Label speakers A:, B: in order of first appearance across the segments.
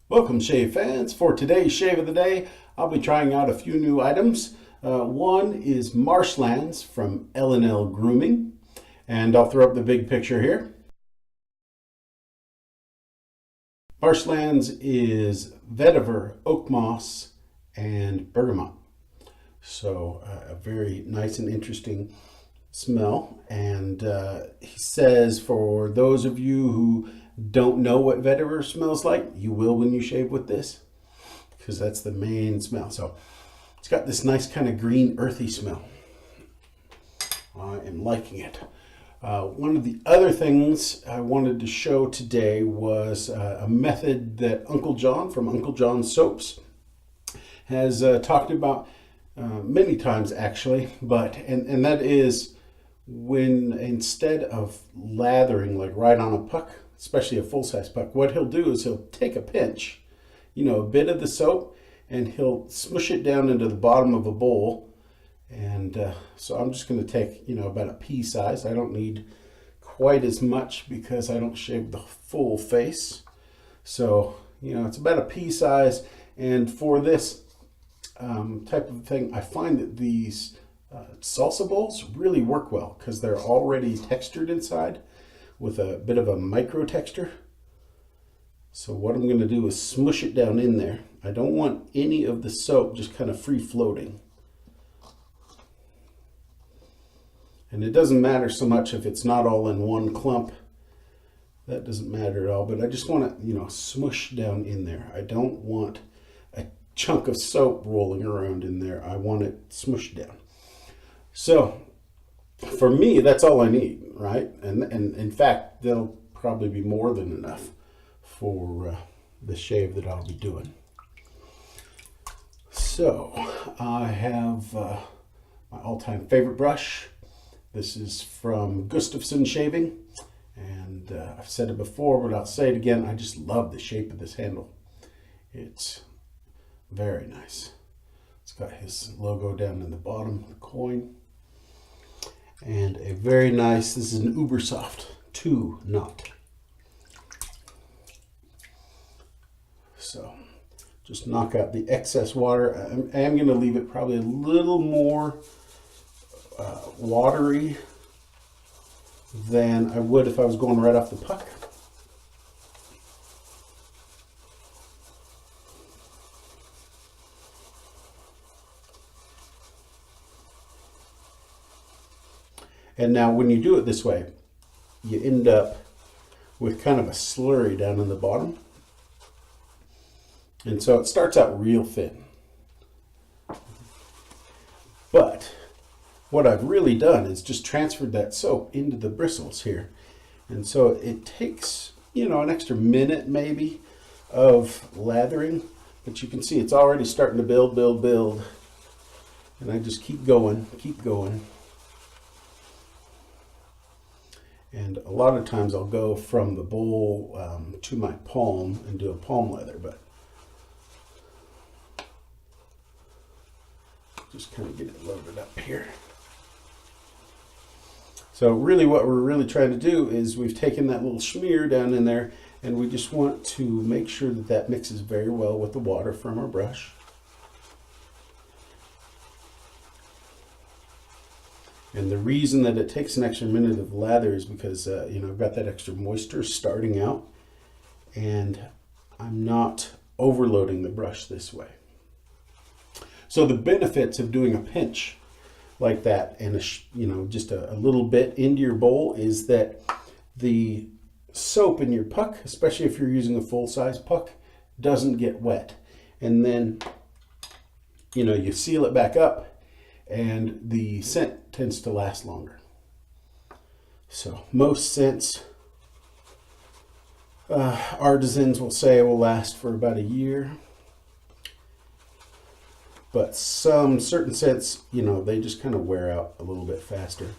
A: Welcome, shave fans. For today's shave of the day, I'll be trying out a few new items. One is Marshlands from L&L Grooming, and I'll throw up the big picture here. Marshlands is vetiver, oak moss, and bergamot. So a very nice and interesting smell. And he says for those of you who don't know what vetiver smells like, you will when you shave with this, because that's the main smell. So it's got this nice kind of green earthy smell. I am liking it. One of the other things I wanted to show today was a method that Uncle John from Uncle John's Soaps has talked about many times actually, and that is when instead of lathering like right on a puck, especially a full-size puck, what he'll do is he'll take a pinch, a bit of the soap, and he'll smush it down into the bottom of a bowl. And so I'm just going to take, about a pea size. I don't need quite as much because I don't shave the full face. So, it's about a pea size. And for this type of thing, I find that these salsa bowls really work well because they're already textured inside with a bit of a micro texture. So what I'm going to do is smush it down in there. I don't want any of the soap just kind of free floating. And it doesn't matter so much if it's not all in one clump. That doesn't matter at all, but I just want it, smush down in there. I don't want a chunk of soap rolling around in there. I want it smushed down. So for me, that's all I need, right? And in fact, that'll probably be more than enough for the shave that I'll be doing. So I have my all-time favorite brush. This is from Gustafson Shaving, and I've said it before, but I'll say it again. I just love the shape of this handle. It's very nice. It's got his logo down in the bottom of the coin. And a very nice, this is an Uber Soft 2 knot. So just knock out the excess water. I am going to leave it probably a little more watery than I would if I was going right off the puck. And now when you do it this way, you end up with kind of a slurry down in the bottom. And so it starts out real thin. But what I've really done is just transferred that soap into the bristles here. And so it takes, an extra minute maybe of lathering, but you can see it's already starting to build. And I just keep going. And a lot of times I'll go from the bowl to my palm and do a palm lather, but just kind of get it loaded up here. So really what we're really trying to do is we've taken that little smear down in there, and we just want to make sure that that mixes very well with the water from our brush. And the reason that it takes an extra minute of lather is because, I've got that extra moisture starting out, and I'm not overloading the brush this way. So the benefits of doing a pinch like that and just a little bit into your bowl is that the soap in your puck, especially if you're using a full-size puck, doesn't get wet. And then, you seal it back up, and the scent tends to last longer. So most scents, artisans will say will last for about a year. But some certain scents, they just kind of wear out a little bit faster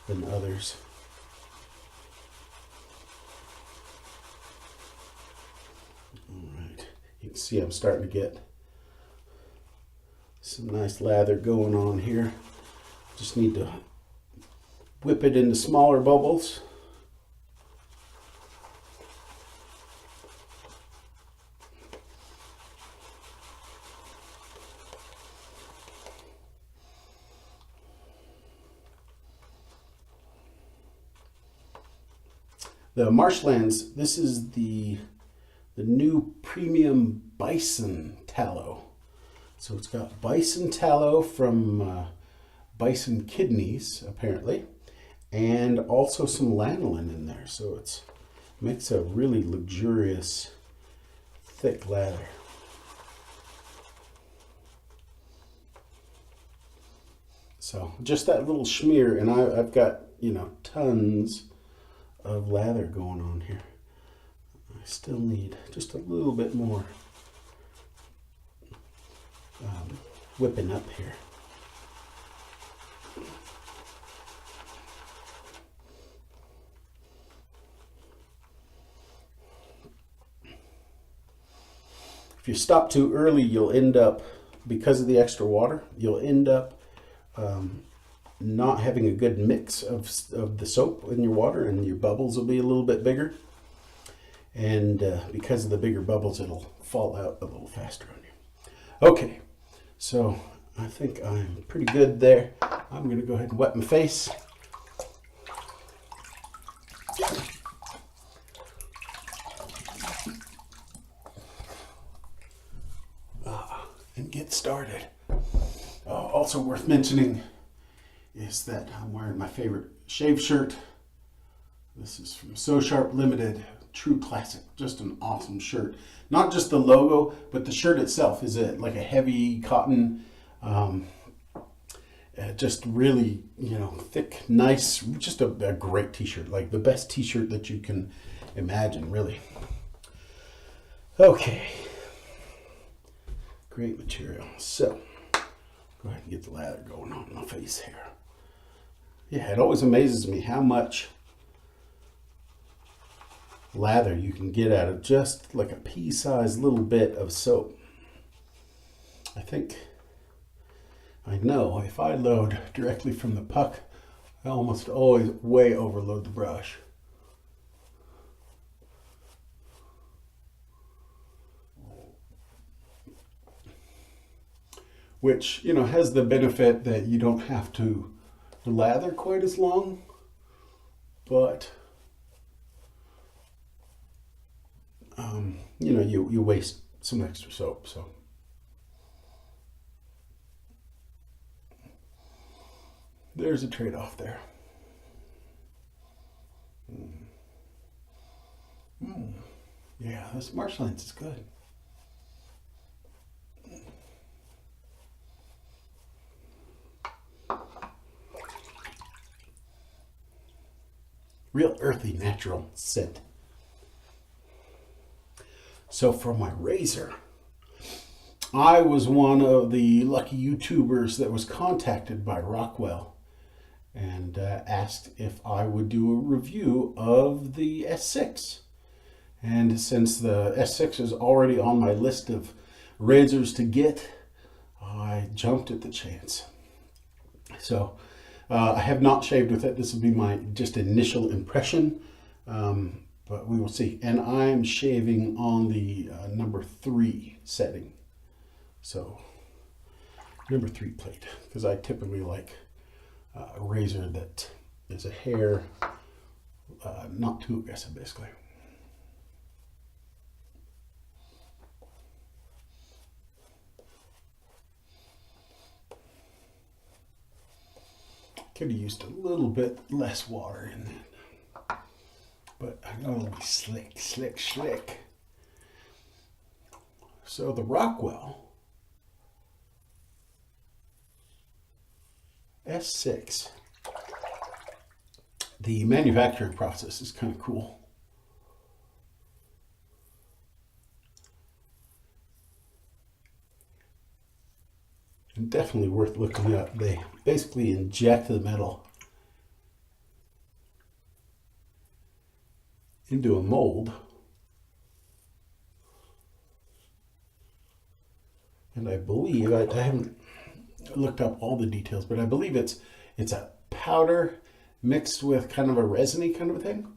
A: than others. All right, you can see I'm starting to get some nice lather going on here. Just need to whip it into smaller bubbles. The Marshlands, this is the new premium Bison tallow. So it's got Bison tallow from Bison kidneys, apparently, and also some lanolin in there. So it makes a really luxurious, thick lather. So just that little smear, and I've got, you know, tons of lather going on here. I still need just a little bit more whipping up here. If you stop too early, you'll end up, because of the extra water, you'll end up not having a good mix of the soap in your water, and your bubbles will be a little bit bigger. And because of the bigger bubbles, it'll fall out a little faster on you. Okay, so I think I'm pretty good there. I'm going to go ahead and wet my face. And get started. Also worth mentioning is that I'm wearing my favorite shave shirt. This is from So Sharp Limited, true classic, just an awesome shirt. Not just the logo, but the shirt itself is like a heavy cotton, just really, you know, thick, nice, just a great t-shirt, like the best t-shirt that you can imagine, really. Okay. Great material. So, go ahead and get the lather going on my face here. Yeah, it always amazes me how much lather you can get out of just like a pea-sized little bit of soap. I know if I load directly from the puck, I almost always way overload the brush. Which, you know, has the benefit that you don't have to lather quite as long, but you know, you waste some extra soap. So there's a trade-off there. Yeah, this Marshlands is good. Real earthy, natural scent. So for my razor, I was one of the lucky YouTubers that was contacted by Rockwell and asked if I would do a review of the S6. And since the S6 is already on my list of razors to get, I jumped at the chance. So I have not shaved with it. This will be my just initial impression, but we will see. And I'm shaving on the number 3 setting. So number 3 plate, because I typically like a razor that is a hair not too aggressive, basically. Could have used a little bit less water in that, but I know it'll be slick, slick, slick. So the Rockwell S6, the manufacturing process is kind of cool. And definitely worth looking up. They basically inject the metal into a mold, and I believe, I haven't looked up all the details, but I believe it's a powder mixed with kind of a resiny kind of a thing.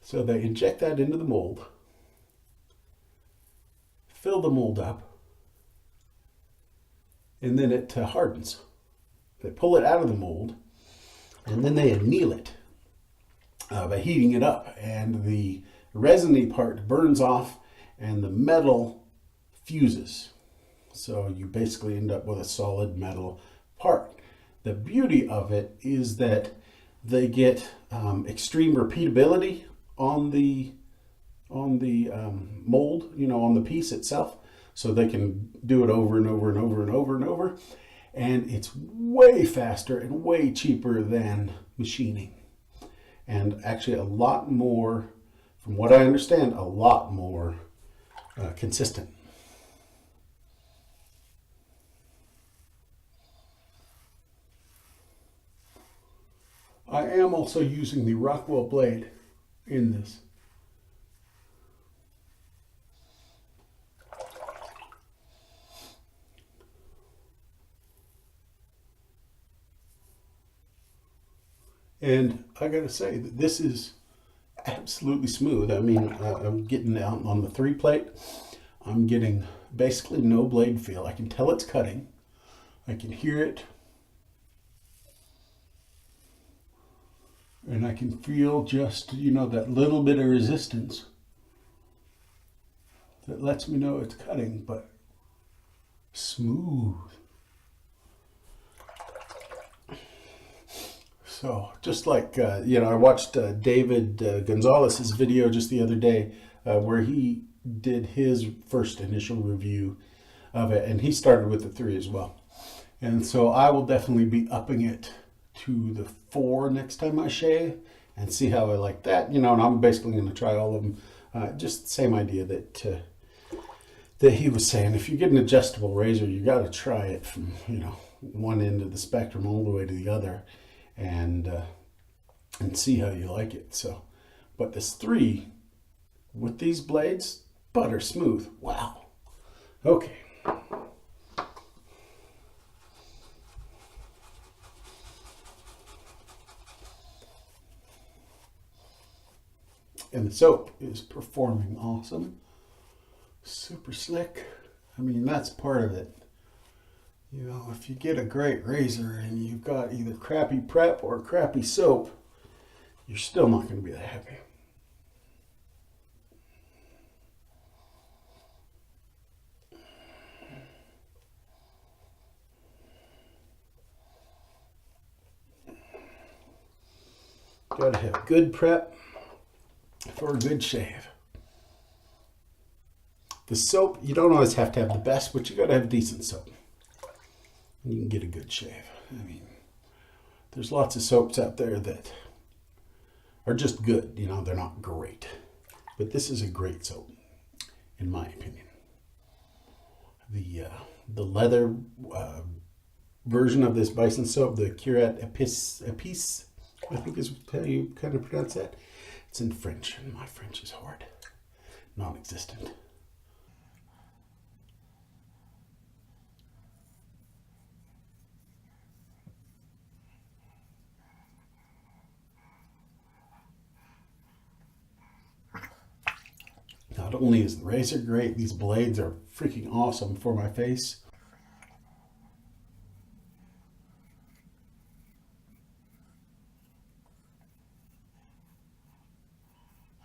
A: So they inject that into the mold, fill the mold up, and then it hardens. They pull it out of the mold, and then they anneal it. by heating it up, and the resiny part burns off and the metal fuses. So you basically end up with a solid metal part. The beauty of it is that they get extreme repeatability on the mold, on the piece itself. So they can do it over and over and over and over and over. And it's way faster and way cheaper than machining. And actually a lot more, from what I understand, a lot more consistent. I am also using the Rockwell blade in this. And I gotta say that this is absolutely smooth. I mean, I'm getting out on the 3-plate. I'm getting basically no blade feel. I can tell it's cutting. I can hear it. And I can feel just, that little bit of resistance that lets me know it's cutting, but smooth. So just like, I watched David Gonzalez's video just the other day where he did his first initial review of it, and he started with the 3 as well. And so I will definitely be upping it to the 4 next time I shave and see how I like that. And I'm basically going to try all of them. Just the same idea that he was saying. If you get an adjustable razor, you got to try it from one end of the spectrum all the way to the other, and see how you like it. So, but this 3 with these blades, butter smooth. Wow. Okay. And the soap is performing awesome. Super slick. I mean, that's part of it. If you get a great razor and you've got either crappy prep or crappy soap, you're still not going to be that happy. Gotta have good prep for a good shave. The soap, you don't always have to have the best, but you gotta have decent soap. And you can get a good shave. I mean, there's lots of soaps out there that are just good, they're not great. But this is a great soap, in my opinion. The leather version of this Bison soap, the Curette Épice, I think is how you kind of pronounce that. It's in French, and my French is hard, non-existent. Not only is the razor great, these blades are freaking awesome for my face.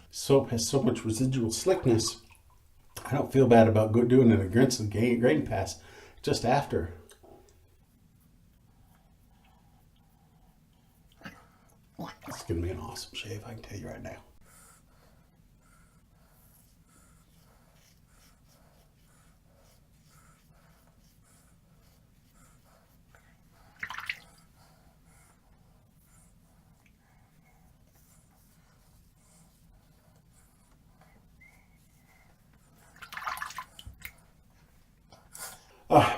A: Soap has so much residual slickness, I don't feel bad about doing it against the grain pass just after. It's going to be an awesome shave, I can tell you right now.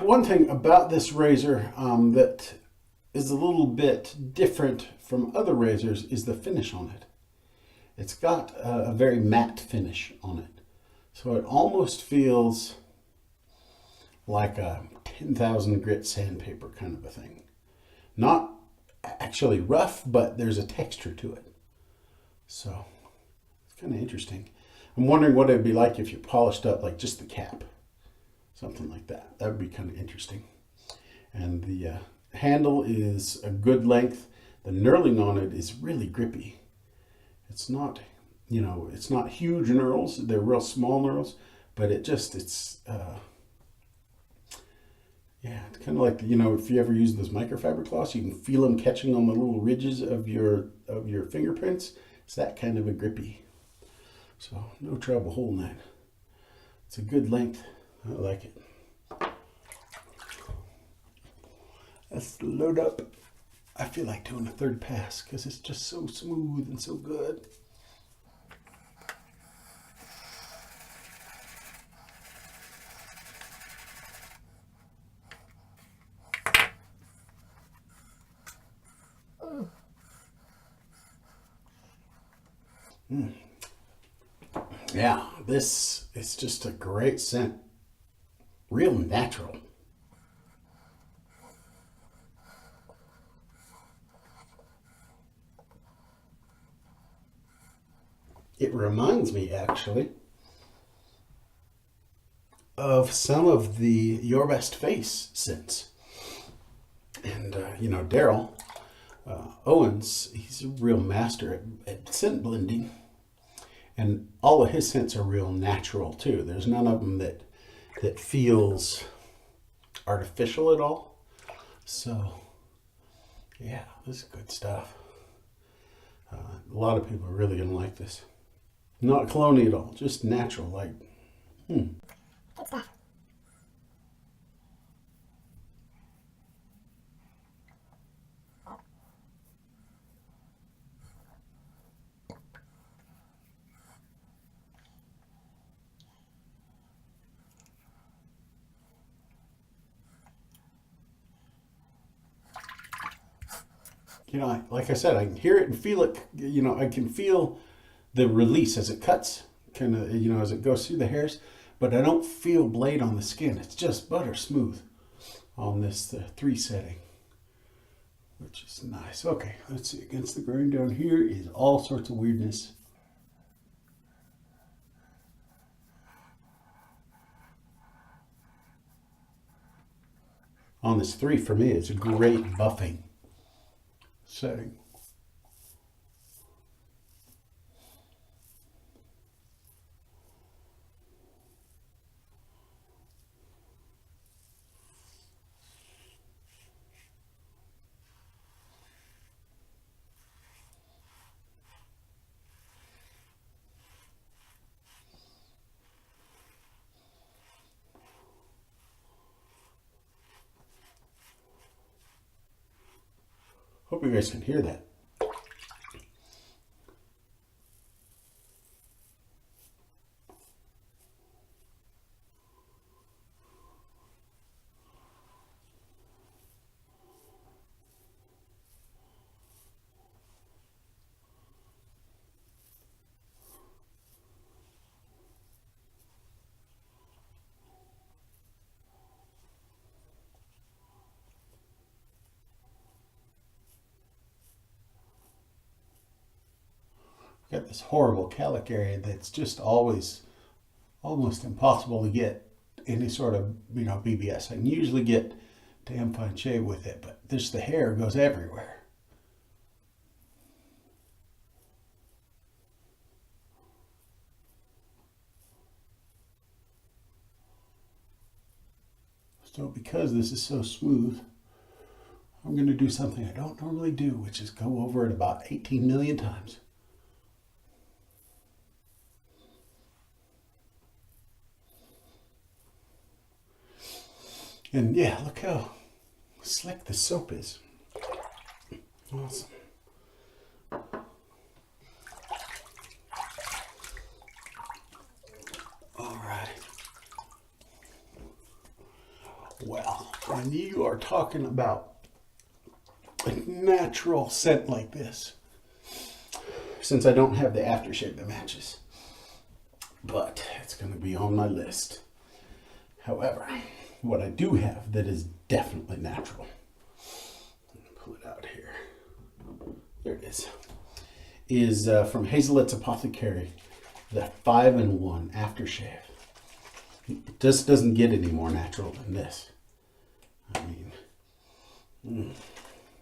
A: One thing about this razor that is a little bit different from other razors is the finish on it. It's got a very matte finish on it. So it almost feels like a 10,000 grit sandpaper kind of a thing. Not actually rough, but there's a texture to it. So it's kind of interesting. I'm wondering what it'd be like if you polished up like just the cap. Something like that. That would be kind of interesting. And the handle is a good length. The knurling on it is really grippy. It's not, it's not huge knurls. They're real small knurls, but yeah, it's kind of like, if you ever use those microfiber cloths, you can feel them catching on the little ridges of your fingerprints. It's that kind of a grippy. So no trouble holding that. It's a good length. I like it. Let's load up. I feel like doing a third pass because it's just so smooth and so good. Yeah, this is just a great scent. Real natural. It reminds me, actually, of some of the Your Best Face scents. And, Daryl Owens, he's a real master at scent blending. And all of his scents are real natural, too. There's none of them that feels artificial at all. So, yeah, this is good stuff. A lot of people are really going to like this. Not clone-y at all, just natural, like, Good stuff. Like I said, I can hear it and feel it. I can feel the release as it cuts, kind of, as it goes through the hairs, but I don't feel blade on the skin. It's just butter smooth on this 3 setting, which is nice. Okay, let's see. Against the grain down here is all sorts of weirdness. On this 3, for me, it's a great buffing setting. Hope you guys can hear that. Got this horrible calic area that's just always almost impossible to get any sort of BBS. I can usually get damn fine shave with it, but just the hair goes everywhere. So because this is so smooth, I'm going to do something I don't normally do, which is go over it about 18 million times. And yeah, look how slick the soap is. Awesome. All right. Well, when you are talking about a natural scent like this, since I don't have the aftershave that matches, but it's going to be on my list. However, what I do have that is definitely natural, pull it out here, there it is from Hazelit's Apothecary, the 5-in-1 aftershave. It just doesn't get any more natural than this. I mean,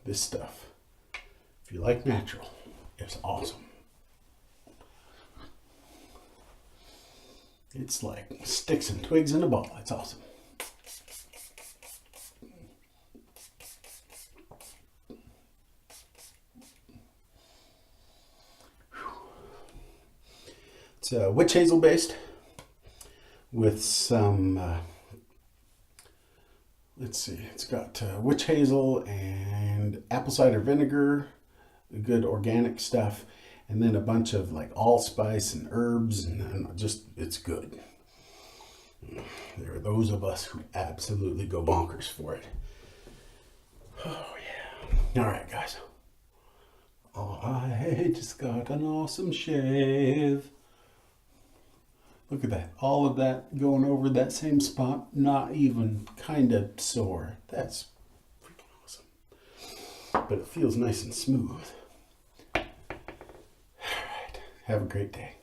A: this stuff, if you like natural, it's awesome. It's like sticks and twigs in a ball. It's awesome. It's witch hazel based with some, let's see, it's got witch hazel and apple cider vinegar, good organic stuff, and then a bunch of like allspice and herbs, and just, it's good. There are those of us who absolutely go bonkers for it. Oh yeah. All right, guys. Oh, I just got an awesome shave. Look at that. All of that going over that same spot, not even kind of sore. That's freaking awesome. But it feels nice and smooth. All right. Have a great day.